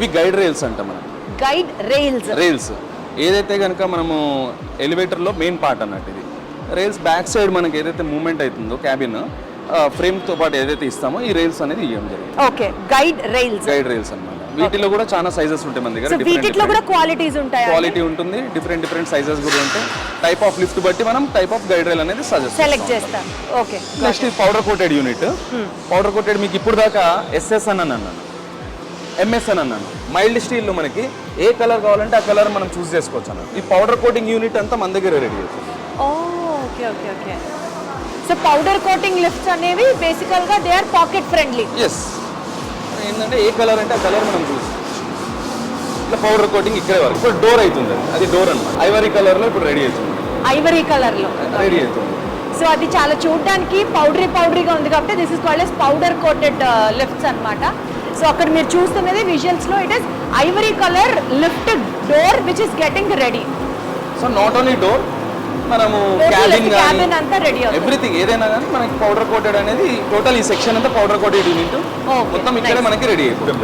ఇవి guide rails అంట మనం. గైడ్ రైల్స్ ఏదైతే కనుక మనము ఎలివేటర్లో మెయిన్ పార్ట్ అన్నట్టు ఇది. రైల్స్ బ్యాక్ సైడ్ మనకి ఏదైతే మూవ్మెంట్ అవుతుందో క్యాబిన్ ఫ్రేమ్తో పాటు ఏదైతే ఇస్తామో ఈ రైల్స్ అనేది ఇవ్వడం జరిగింది. ఓకే, గైడ్ రైల్స్ అన్నమాట. వీటిలో కూడా చాలా సైజెస్ ఉంటాయి మన దగ్గర. వీటిలో కూడా క్వాలిటీస్ ఉంటాయి, క్వాలిటీ ఉంటుంది, డిఫరెంట్ సైజెస్ కూడా ఉంటాయి. టైప్ ఆఫ్ లిఫ్ట్ బట్టి మనం టైప్ ఆఫ్ గైడ్ రైల్ అనేది సెలెక్ట్ చేస్తాం. Okay, next powder coated unit. Powder coated మీకు ఇప్పుడు దాకా ఎస్ఎస్ అని అన్నాను, ఎంఎస్ అని అన్నాను. మైల్డ్ స్టీల్లో మనకి ఏ కలర్ కావాలంటే ఆ కలర్ మనం చూస్ చేసుకోవచ్చు అన్నమాట. ఈ పౌడర్ కోటింగ్ యూనిట్ అంతా మన దగ్గర రెడీ అవుతుంది. Okay okay okay. So powder coating lifts అనేవి బేసికల్ గా they are pocket friendly. Yes, ఏంటంటే ఏ కలర్ అంటే ఆ కలర్ మనం చూసి ఇట్లా పౌడర్ కోటింగ్ ఇక్కడే వరకు. ఇప్పుడు డోర్ అవుతుంది, అది డోర్ అన్నమాట. ఐవరీ కలర్ లో ఇప్పుడు రెడీ అవుతుంది. ఐవరీ కలర్ లో రెడీ అవుతుంది. సో అది చాలా చూడడానికి పౌడరీగా ఉంది కాబట్టి this is called as powder coated lifts అన్నమాట. సో అక్కడ మీరు చూస్తున్నది విజువల్స్ లో it is ivory colour lift door which is getting ready. So not only door, మనము క్యాబిన్ అంతా రెడీ అవుతుంది. ఎవ్రీథింగ్ ఏదైనా కానీ మనకి పౌడర్ కోటెడ్ అనేది టోటల్ ఈ సెక్షన్ అంతా పౌడర్ కోటెడ్ యూనిట్ మొత్తం ఇక్కడే మనకి రెడీ అయిపోతుంది.